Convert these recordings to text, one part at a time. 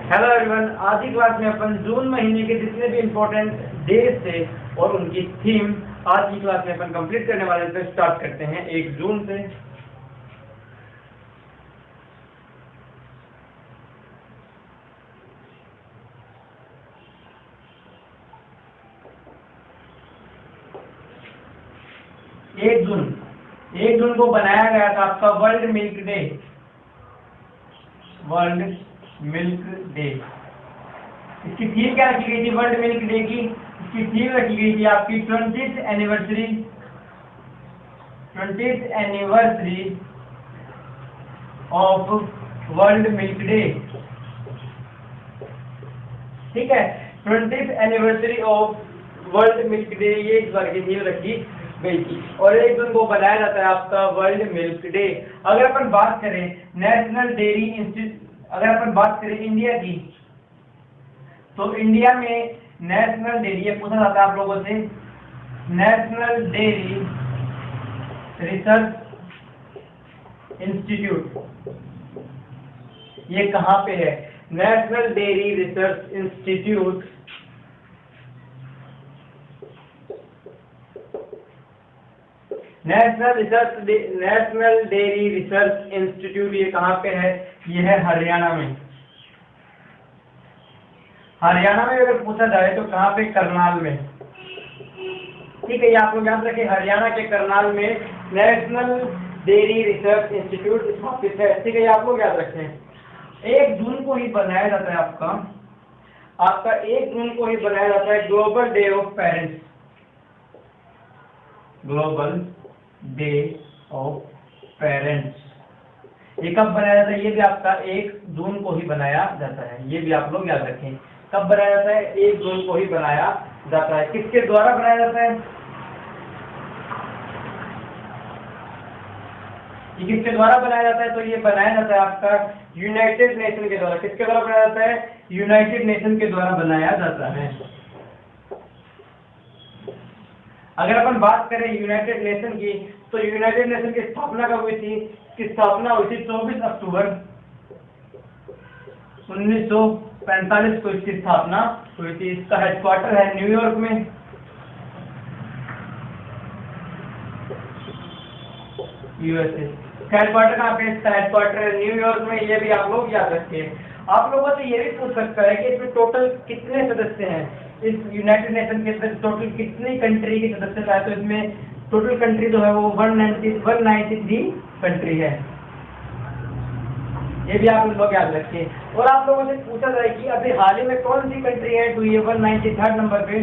Hello everyone, आज की class में अपन जून महीने के जितने भी इम्पोर्टेंट डेज थे और उनकी थीम आज की क्लास में अपन कंप्लीट करने वाले हैं। तो स्टार्ट करते हैं 1 जून से। एक जून को बनाया गया था आपका world milk day. World milk day, इसकी थीम क्या रखी गई थी वर्ल्ड मिल्क डे की? इसकी थीम रखी गई थी आपकी 20th anniversary of world milk day. ठीक है, 20th anniversary of world milk day, ये इस बार की थीम रखी गई थी। और 1 जून को बनाया जाता है आपका वर्ल्ड मिल्क डे। अगर अपन बात करें नेशनल डेयरी इंस्टीट्यूट, अगर अपन बात करें इंडिया की, तो इंडिया में नेशनल डेयरी, ये पूछा जाता है आप लोगों से, नेशनल डेयरी रिसर्च इंस्टीट्यूट ये कहाँ पे है? National dairy research institute national dairy research institute ये कहाँ पे है? ये है हरियाणा में। हरियाणा में अगर पूछा जाए तो कहाँ पे? करनाल में। ठीक है, ये आप लोग याद रखें, हरियाणा के करनाल में नेशनल डेयरी रिसर्च इंस्टीट्यूट स्थापित है। ठीक है, ये आप लोग याद रखें। 1 जून को ही बनाया जाता है आपका 1 जून को ही बनाया जाता है global day of parents. Global day of parents ये कब बनाया जाता है? ये भी आपका 1 जून को ही बनाया जाता है। ये भी आप लोग याद रखें, कब बनाया जाता है? 1 जून को ही बनाया जाता है। किसके द्वारा बनाया जाता है? ये किसके द्वारा बनाया जाता है? तो ये बनाया जाता है आपका यूनाइटेड नेशन के द्वारा। किसके द्वारा बनाया जाता है? यूनाइटेड नेशन के द्वारा बनाया जाता है। अगर अपन बात करें यूनाइटेड नेशन की, तो यूनाइटेड नेशन की स्थापना कब हुई थी? इसकी स्थापना हुई थी 24 अक्टूबर 1945 को इसकी स्थापना हुई थी। इसका हेडक्वार्टर है न्यूयॉर्क में। यूएसए। हेडक्वार्टर कहाँ पे? इसका हेडक्वार्टर है न्यूयॉर्क में। ये भी आप लोग याद रखिए। आप लोगों से ये भी पूछ सकता है कि इसमें टोटल कितने सदस्य हैं? इस यूनाइटेड नेशन के अंदर टोटल कितनी कंट्री की सदस्यता है? तो इसमें टोटल कंट्री जो है वो 193 कंट्री है। ये भी आप लोग याद रखिए। और आप लोगों से पूछा जाए कि अभी हाल ही में कौन सी कंट्री है तो ये 193 नंबर पे,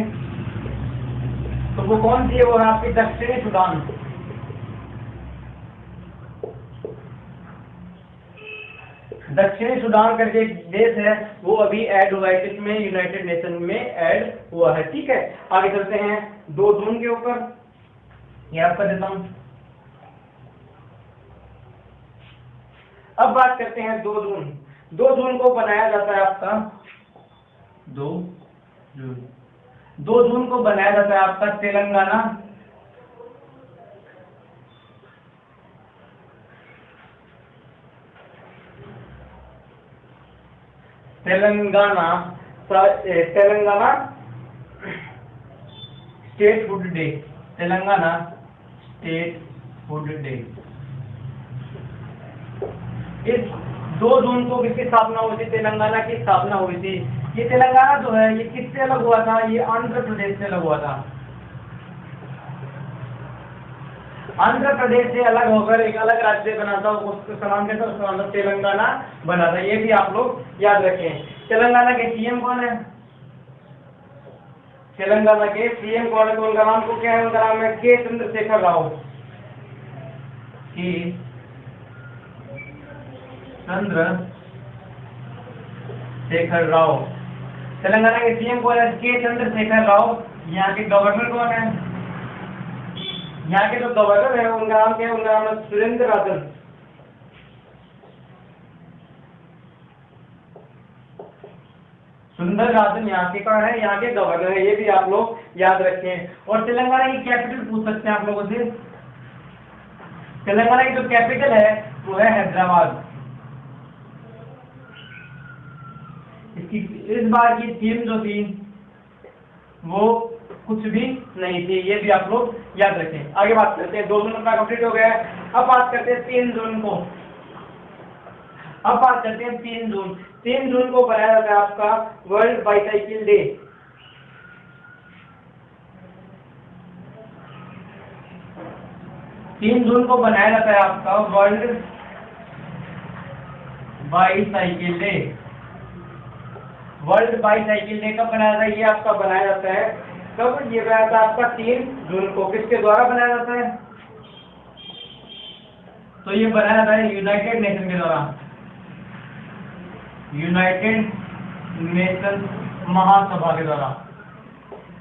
तो वो कौन सी है? वो है आपकी दक्षिणी सूडान। दक्षिणी सूडान करके एक देश है, वो अभी ऐड हुआ है किसमें? यूनाइटेड नेशन में ऐड हुआ है। ठीक है, आगे चलते हैं 2 जून के ऊपर। ये आपका देता हूं। अब बात करते हैं 2 जून। 2 जून को बनाया जाता है आपका 2 जून को बनाया जाता है आपका Telangana state food day. Telangana state food day. इस 2 जून को किसकी स्थापना हुई थी? तेलंगाना की स्थापना हुई थी। ये तेलंगाना जो है ये किससे अलग हुआ था? ये आंध्र प्रदेश से अलग हुआ था। आंध्र प्रदेश से अलग होकर एक अलग राज्य बना था, उसका नाम क्या था? उसका नाम तेलंगाना बना था। ये भी आप लोग याद रखें। तेलंगाना के सीएम कौन है? तेलंगाना के सीएम कौन है? तो उनका नाम को क्या है? उनका नाम है के चंद्रशेखर राव। के चंद्रशेखर राव। तेलंगाना के सीएम कौन है? के चंद्रशेखर राव। यहाँ के गवर्नर कौन है? यहाँ के जो गवर्नर है उनका नाम क्या है? उनका नाम है सुरेंद्र राजन। सुंदर राजन यहाँ के कौन है? यहाँ के गवर्नर है। ये भी आप लोग याद रखें। और तेलंगाना की कैपिटल पूछ सकते हैं आप लोगों से। तेलंगाना की जो कैपिटल है वो है हैदराबाद। इस बार की थीम जो थी वो कुछ भी नहीं थी, ये भी आप लोग याद रखें। आगे बात करते हैं, 2 जून अपना कंप्लीट हो गया है। अब बात करते हैं 3 जून को। अब बात करते हैं 3 जून। 3 जून को बनाया जाता है आपका वर्ल्ड बाईसाइकिल डे। तीन जून को बनाया जाता है आपका world bicycle day. World bicycle day कब बनाया जाता है? ये आपका बनाया जाता है कब? ये बनाया जाता है आपका 3 जून को। किसके द्वारा बनाया जाता है? तो ये बनाया जाता है यूनाइटेड नेशन के द्वारा। यूनाइटेड नेशन महासभा के द्वारा।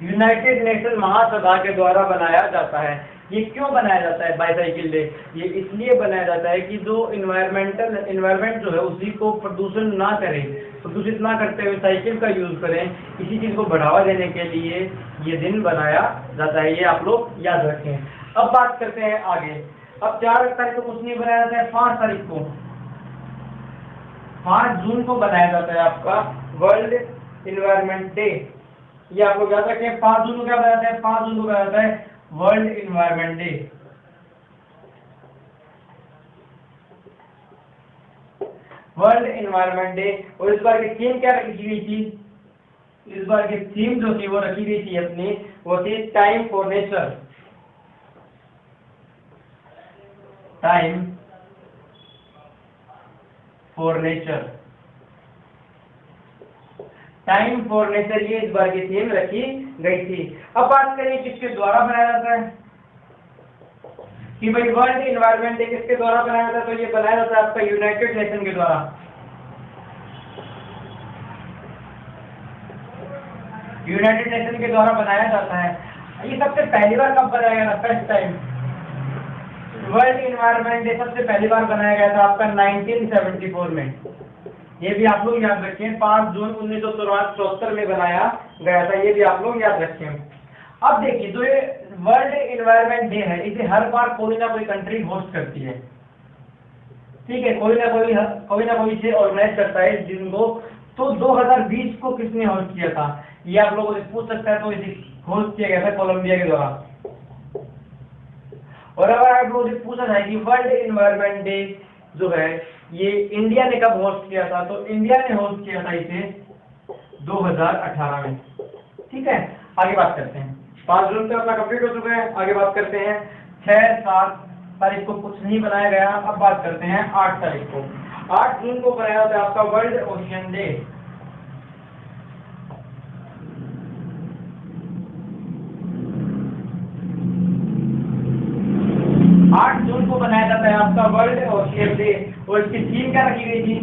यूनाइटेड नेशन महासभा के द्वारा बनाया जाता है। ये क्यों बनाया जाता है बाईसाइकिल डे? ये इसलिए बनाया जाता है कि जो इन्वायरमेंट जो है उसी को प्रदूषण ना करें, प्रदूषित ना करते हुए साइकिल का यूज करें, इसी चीज को बढ़ावा देने के लिए ये दिन बनाया जाता है। ये आप लोग याद रखें। अब बात करते हैं आगे। अब 4 तारीख को कुछ नहीं बनाया जाता है, 5 तारीख को, 5 जून को बनाया जाता है आपका वर्ल्ड इन्वायरमेंट डे। ये आप लोग याद रखें। 5 जून को क्या बनाया जाता है? 5 जून को बनाया जाता है world environment day. World environment day. और इस बार की थीम क्या रखी गई थी? इस बार की थीम जो थी वो रखी गई थी अपनी, वो थी time for nature. Time for nature. Time for nature, ये इस बार की थीम रखी गई थी। अब बात करें किसके द्वारा बनाया जाता है कि भाई वर्ल्ड इन्वायरमेंट डे किसके द्वारा बनाया जाता है? तो ये बनाया जाता है आपका यूनाइटेड नेशन के द्वारा। यूनाइटेड नेशन के द्वारा बनाया जाता है। ये सबसे पहली बार कब बनाया गया था? First time world environment day सबसे पहली बार बनाया गया था आपका 1974 में। ये भी आप लोग याद रखें। 5 जून 1974 में बनाया गया था। ये भी आप लोग याद रखें। अब देखिए, जो ये वर्ल्ड इन्वायरमेंट डे है इसे हर बार कोई ना कोई कंट्री होस्ट करती है, ठीक है, कोई ना कोई इसे ऑर्गेनाइज करता है इस दिन को। तो 2020 को किसने होस्ट किया था? ये आप लोगों से पूछ सकता है। तो इसे होस्ट किया गया था कोलंबिया के द्वारा। और अगर आप लोगों से पूछा जाए कि वर्ल्ड इन्वायरमेंट डे जो है ये इंडिया ने कब होस्ट किया था? तो इंडिया ने होस्ट किया था इसे 2018 में, ठीक है। आगे बात करते हैं। 5 जून तक अपना कंप्लीट हो चुका है। आगे बात करते हैं 6-7 तारीख को कुछ नहीं बनाया गया। अब बात करते हैं 8 तारीख को। 8 जून को बनाया जाता है आपका वर्ल्ड ओशियन डे। 8 जून को बनाया जाता है आपका वर्ल्ड ओशियन डे। और इसकी थीम क्या रखी गई थी?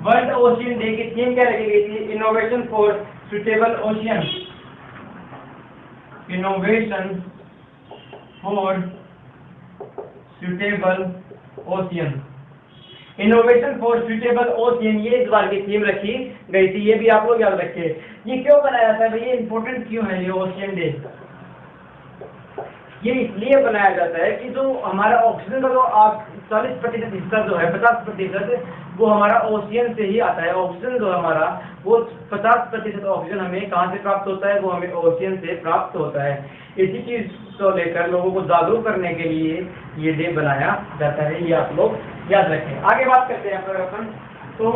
वर्ल्ड ओशियन डे की थीम क्या रखी गई थी? Innovation for suitable ocean. Innovation for suitable ocean. Innovation for suitable ocean, ये इस बार की थीम रखी गई थी। ये भी आप लोग याद रखिए। ये क्यों बनाया जाता है भाई? ये इंपॉर्टेंट क्यों है ये ओशियन डे? ये इसलिए बनाया जाता है कि जो हमारा ऑक्सीजन का जो 40% हिस्सा जो है, 50%, वो हमारा ओशियन से ही आता है। ऑक्सीजन जो हमारा वो 50% ऑक्सीजन हमें कहाँ से प्राप्त होता है? वो हमें ओशियन से प्राप्त होता है। इसी चीज को लेकर लोगों को जागरूक करने के लिए ये डे बनाया जाता है। ये आप लोग याद रखें। आगे बात करते हैं अपन। तो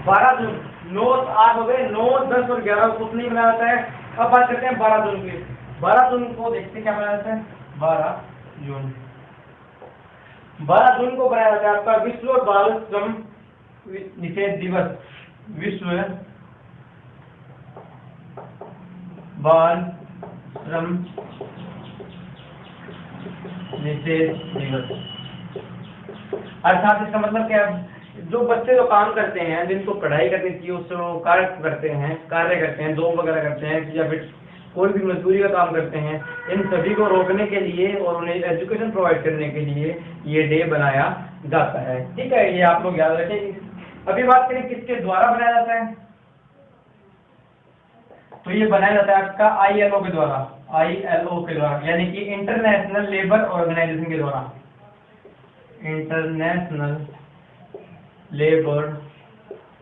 12 जून, 9, 8 हो गए, 9, 10 और 11 को कुछ नहीं बनाया जाता है। अब बात करते हैं 12 जून की। 12 जून को देखते क्या बनाया जाता है? 12 जून को बनाया जाता है आपका विश्व बाल श्रम निषेध दिवस। विश्व बाल श्रम निषेध दिवस। अर्थात इसका मतलब क्या है? जो बच्चे जो काम करते हैं, जिनको पढ़ाई करनी चाहिए उससे वो कार्य करते हैं, जॉब वगैरह करते हैं या फिर कोई भी मजदूरी का काम करते हैं, इन सभी को रोकने के लिए और उन्हें एजुकेशन प्रोवाइड करने के लिए ये डे बनाया जाता है, ठीक है। ये आप लोग याद रखें। अभी बात करें किसके द्वारा बनाया जाता है? तो ये बनाया जाता है आपका ILO के द्वारा। ILO के द्वारा यानी कि इंटरनेशनल लेबर ऑर्गेनाइजेशन के द्वारा। International labour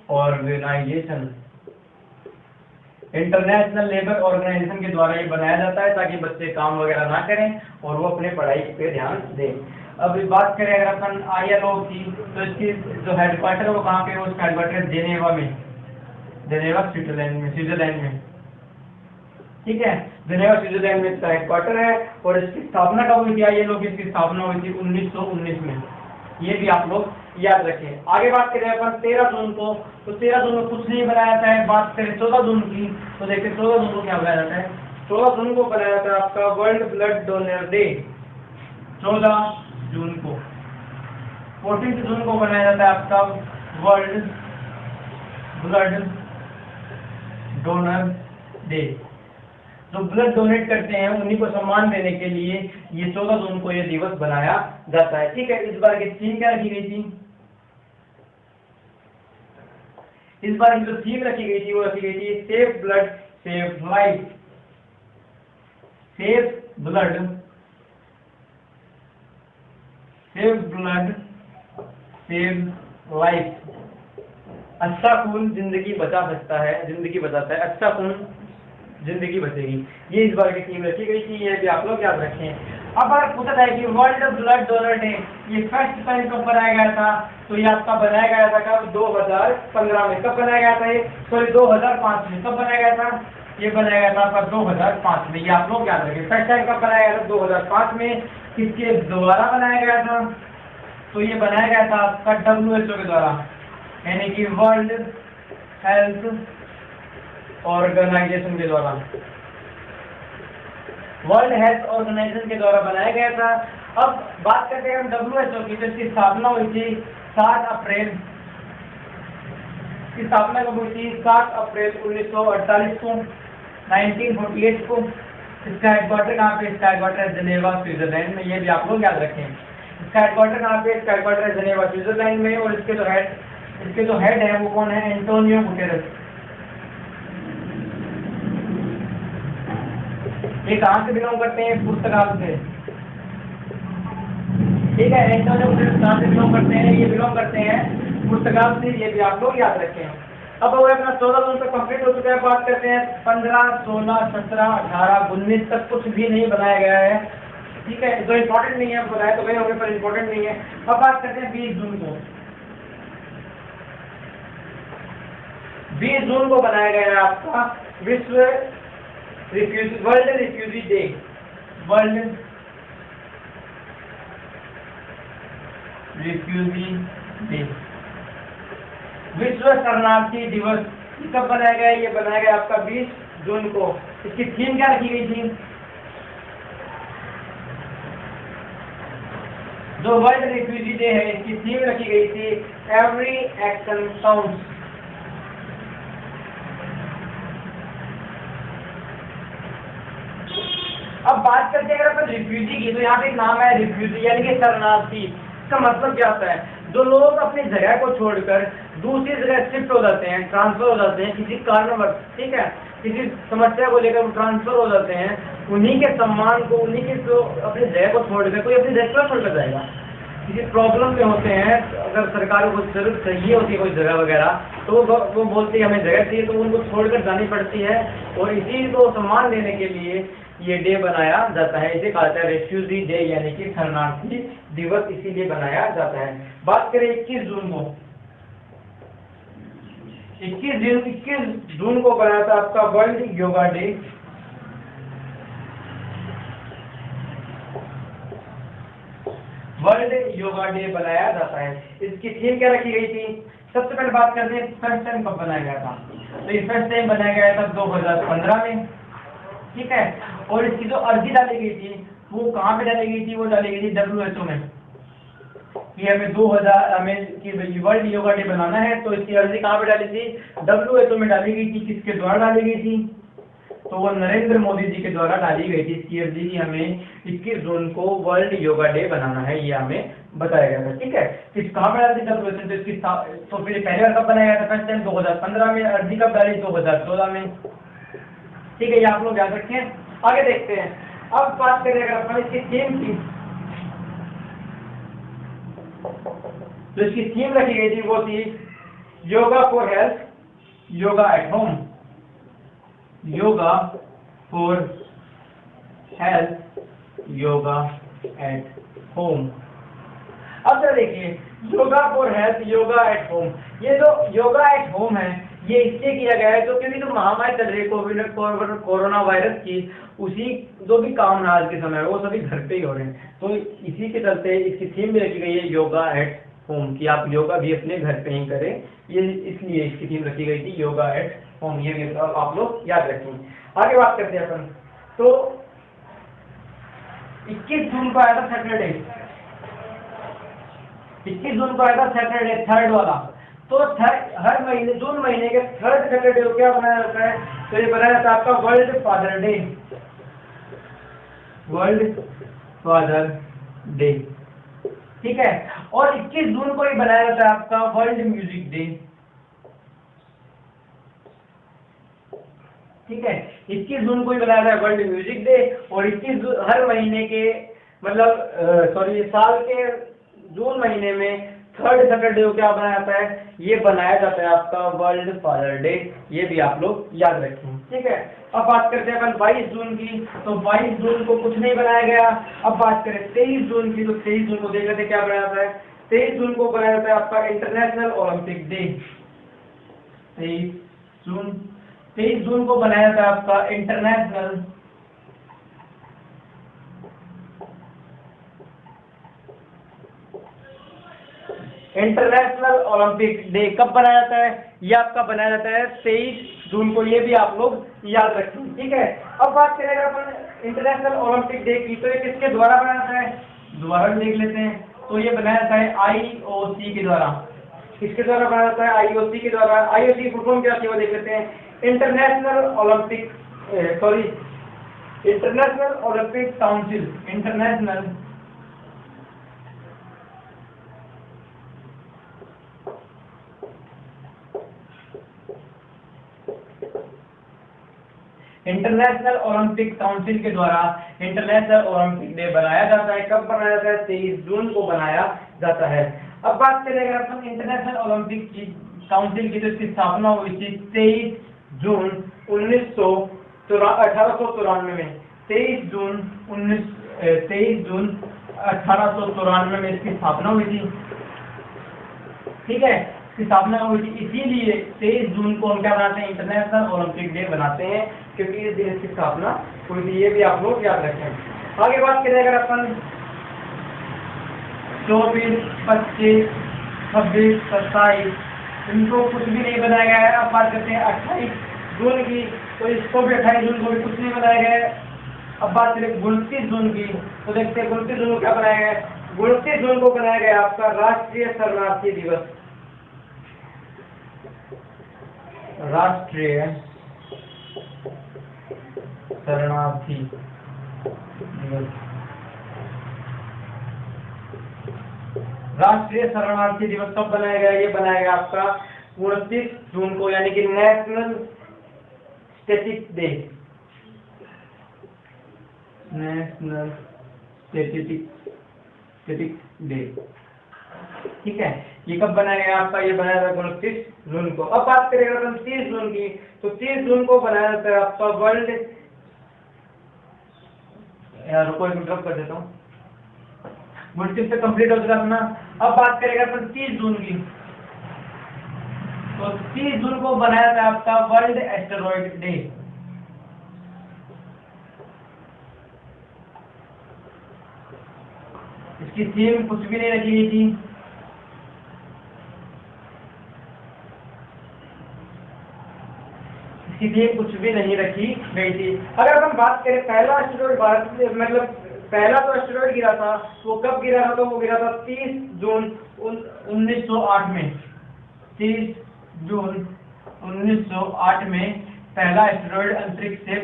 organisation, international labour organisation के द्वारा ये बनाया जाता है ताकि बच्चे काम वगैरह ना करें और वो अपने पढ़ाई पे ध्यान दें। अब बात करें अगर अपन ILO की, तो इसकी जो हेडक्वार्टर है वो कहाँ पे है? उसका हेडक्वार्टर जेनेवा में, जेनेवा स्विट्जरलैंड में, ठीक है। जेनेवा स्विट्जरलैंड में इसका हेडक्वार्टर है और इसकी स्थापना कब हुई थी? ILO की इसकी स्थापना हुई थी 1919 में। ये भी आप लोग याद रखें। आगे बात करें अपन 13 जून को, तो 13 जून को कुछ नहीं बनाया जाता है। बात करें 14 जून की, तो देखिए 14 जून को क्या बनाया जाता है? 14 जून को बनाया जाता है आपका वर्ल्ड ब्लड डोनर डे। 14 जून को। 14 जून को बनाया जाता है आपका वर्ल्ड ब्लड डोनर डे। जो ब्लड डोनेट करते हैं उन्हीं को सम्मान देने के लिए ये 14 जून को ये दिवस बनाया जाता है, ठीक है। इस बार की थीम क्या रखी गई थी? इस बार की जो थीम रखी गई थी वो रखी गई थी save blood save life. Save blood save life. अच्छा खून जिंदगी बचा सकता है, जिंदगी बचाता है। अच्छा खून जिंदगी बचेगी। ये इस बार की थीम रखी गई थी, ये भी आप लोग याद रखें। अब अगर पूछा जाए कि वर्ल्ड ब्लड डोनर डे ये फर्स्ट टाइम कब बनाया गया था, तो ये आपका बनाया गया था कब? 2015 में। कब बनाया गया था ये? सॉरी 2005 में। कब बनाया गया था? ये बनाया गया था आपका 2005 में। ये आप लोग याद रखें। फर्स्ट टाइम कब बनाया गया था? 2005 में। किसके द्वारा बनाया गया था? तो ये बनाया गया था आपका WHO के द्वारा, यानी कि वर्ल्ड हेल्थ ऑर्गेनाइजेशन के द्वारा, वर्ल्ड हेल्थ ऑर्गेनाइजेशन के द्वारा बनाया गया था। अब बात करते हैं हम WHO की, तो इसकी स्थापना हुई थी 7 अप्रैल। इसकी स्थापना कब हुई थी? 7 अप्रैल 1948 को, 1948 को। इसका हेडक्वार्टर कहाँ पे? इसका हेडक्वार्टर है जेनेवा स्विट्जरलैंड में। ये भी आप लोग याद रखें। इसका हेडक्वार्टर कहाँ पे? इसका हेडक्वार्टर है जेनेवा स्विट्जरलैंड में। और इसके जो हेड है वो कौन है? Antonio Guterres. ये कहाँ से बिलोंग करते हैं? पुर्तगाल से, ठीक है। एंटोनियो गुटेरेस कहाँ से बिलोंग करते हैं? ये बिलोंग करते हैं पुर्तगाल से। ये भी आप लोग याद रखें। अब वो अपना 14 जून तक कंप्लीट हो चुका है। बात करते हैं 15, 16, 17, 18, 19 तक कुछ भी नहीं बनाया गया है, ठीक है। जो इम्पोर्टेंट नहीं है बताया तो गए होंगे पर इम्पोर्टेंट नहीं है। अब बात करते हैं 20 जून को। 20 जून को बनाया गया है आपका विश्व world refugee day. World refugee day, विश्व शरणार्थी दिवस। कब बनाया गया? ये बनाया गया आपका 20 जून को। इसकी थीम क्या रखी गई थी? जो वर्ल्ड रिफ्यूजी डे है इसकी थीम रखी गई थी एवरी एक्शन काउंट्स। अब बात करते हैं अगर अपन रिफ्यूजी की, तो यहाँ पे एक नाम है रिफ्यूजी यानी कि शरणार्थी। इसका मतलब क्या होता है? जो लोग अपनी जगह को छोड़कर दूसरी जगह शिफ्ट हो जाते हैं, ट्रांसफर हो जाते हैं किसी कारणवश, ठीक है, किसी समस्या को लेकर वो ट्रांसफर हो जाते हैं, उन्हीं के सम्मान को, उन्हीं के जो अपनी जगह को छोड़कर, कोई अपनी जगह छोड़कर जाएगा, किसी प्रॉब्लम में होते हैं, अगर सरकार को जरूरत चाहिए होती है कोई जगह वगैरह, तो वो बोलती है हमें जगह चाहिए, तो उनको छोड़कर जानी पड़ती है। और इसी को सम्मान देने के लिए ये डे बनाया जाता है। इसे कहा जाता है रेफ्यूजी डे यानी कि शरणार्थी दिवस, इसीलिए बनाया जाता है। बात करें 21 जून को। 21 जून को बनाया था आपका world yoga day. World yoga day बनाया जाता है। इसकी थीम क्या रखी गई थी? सबसे पहले बात करते हैं फर्स्ट टाइम कब बनाया गया था। तो ये फर्स्ट टाइम बनाया गया था 2015 में, ठीक है। और इसकी जो अर्जी डाली गई थी वो कहाँ पे डाली गई थी? वो डाली गई थी WHO में कि हमें वर्ल्ड योगा डे बनाना है। तो इसकी अर्जी कहाँ पे डाली थी? WHO में डाली गई थी। किसके द्वारा डाली गई थी? तो वो नरेंद्र मोदी जी के द्वारा डाली गई थी इसकी अर्जी की हमें 21 जून को वर्ल्ड योगा डे बनाना है, ये हमें बताया गया था, ठीक है। किस कहाँ पे डाली थी WHO? तो इसकी तो फिर पहली बार कब बनाया गया था? फर्स्ट टाइम 2015 में। अर्जी कब डाली? 2014 में, ठीक है। ये आप लोग याद रखें। आगे देखते हैं। अब बात करें अगर अपन इसकी थीम की, तो इसकी थीम रखी गई थी, वो थी yoga for health, yoga at home, yoga for health, yoga at home. अब जरा देखिए, yoga for health, yoga at home, ये जो योगा एट होम है ये इसलिए किया गया है तो क्योंकि जो महामारी चल रही है कोविड कोरोना वायरस की, उसी जो भी काम है आज के समय में वो सभी घर पे ही हो रहे हैं, तो इसी के चलते इसकी थीम भी रखी गई है योगा एट होम, कि आप योगा भी अपने घर पे ही करें, ये इसलिए इसकी थीम रखी गई थी योगा एट होम। ये भी आप लोग याद रखें। आगे बात करते हैं अपन, तो 21 जून को आया था सैटरडे, 21 जून को आया था सैटरडे, थर्ड वाला। तो हर महीने जून महीने के थर्ड सैटरडे को क्या बनाया जाता है, तो ये बनाया जाता है आपका world father day, world father day, ठीक है। और 21 जून को ही बनाया जाता है आपका वर्ल्ड म्यूजिक डे, ठीक है। 21 जून को ही बनाया जाता है वर्ल्ड म्यूजिक डे, और 21 हर महीने के मतलब साल के जून महीने में थर्ड सैटरडे को क्या बनाया जाता है, ये बनाया जाता है आपका वर्ल्ड फादर डे, ये भी आप लोग याद रखें, ठीक है। अब बात करते हैं अपन 22 जून की, तो 22 जून को कुछ नहीं बनाया गया। अब बात करें 23 जून की, तो 23 जून को देख लेते क्या बनाया जाता है। 23 जून को बनाया जाता है आपका इंटरनेशनल ओलंपिक डे, 23 जून को बनाया जाता है आपका इंटरनेशनल ओलंपिक डे। कब बनाया जाता है, ये आपका बनाया जाता है 23 जून को, ये भी आप लोग याद रखें, ठीक है। अब बात करेंगे अपन इंटरनेशनल ओलंपिक डे की, तो ये किसके द्वारा बनाया जाता है, दोबारा देख लेते हैं। तो ये बनाया जाता है IOC के द्वारा। किसके द्वारा बनाया जाता है, IOC के द्वारा। IOC की फुल फॉर्म क्या थी वो देख लेते हैं, international Olympic council, international Olympic council के द्वारा इंटरनेशनल ओलंपिक डे बनाया जाता है। कब बनाया जाता है, 23 जून को बनाया जाता है। अब बात करेंगे अपन इंटरनेशनल ओलंपिक की काउंसिल की, तो इसकी स्थापना हुई थी 23 जून 1894 में, 23 जून 1894 में इसकी स्थापना हुई थी, ठीक है। इसकी स्थापना हुई थी, इसीलिए 23 जून को हम क्या बनाते हैं, इंटरनेशनल ओलंपिक डे बनाते हैं, क्योंकि इस दिन इसकी स्थापना हुई थी, ये भी आप लोग याद रखें। आगे बात करें अगर अपन 24, 25, 26, 27 इनको कुछ भी नहीं बनाया गया है। अब बात करते हैं 28 जून की, तो इसको भी 28 जून को भी कुछ नहीं बनाया गया है। अब बात करें 29 जून की, तो देखते हैं 29 जून को क्या बनाया गया है। 29 जून को बनाया गया आपका राष्ट्रीय शरणार्थी दिवस, राष्ट्रीय शरणार्थी दिवस। राष्ट्रीय शरणार्थी दिवस कब बनाया गया, ये बनाया गया आपका 29 जून को, यानी कि national static day, national static day, ठीक है। ये कब बनाया गया आपका, ये बनाया था 29 जून को। अब बात करेंगे अपन 30 जून की, तो 30 जून को बनाया जाता है आपका वर्ल्ड, यार रुको एक ड्रॉप कर देता हूँ, 29 से कंप्लीट हो चुका अपना। अब बात करेंगे अपन 30 जून की, तो 30 जून को बनाया था आपका वर्ल्ड एस्टेरॉयड डे, इसकी थीम कुछ भी नहीं रखी गई थी, इसकी थीम कुछ भी नहीं रखी गई थी। अगर अपन बात करें पहला एस्टेरॉयड भारत में, मतलब पहला तो एस्टेरॉयड गिरा था, वो कब गिरा था, तो वो गिरा था 30 जून 1908 में, 30 जून 1908 में पहला एस्टेरॉयड अंतरिक्ष से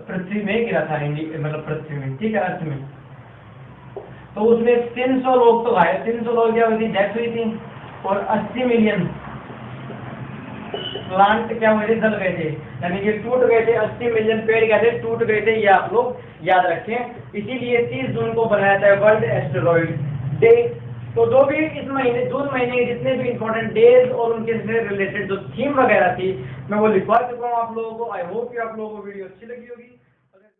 पृथ्वी में गिरा था, मतलब पृथ्वी में, ठीक है, अर्थ में। तो उसमें 300 लोग तो घायल, 300 लोग क्या हुई थी, डेथ हुई थी, और 80 मिलियन प्लांट क्या हुए थे, जल गए थे, यानी कि टूट गए थे, 80 मिलियन पेड़ क्या थे, टूट गए थे, ये आप लोग याद रखें। इसीलिए 30 जून को बनाया था वर्ल्ड एस्टेरॉयड डे, तो जो भी इस महीने जून महीने के जितने भी इंपॉर्टेंट डेज और उनके से रिलेटेड जो थीम वगैरह थी मैं वो लिखवा चुका हूँ आप लोगों को। आई होप कि आप लोगों को वीडियो अच्छी लगी होगी।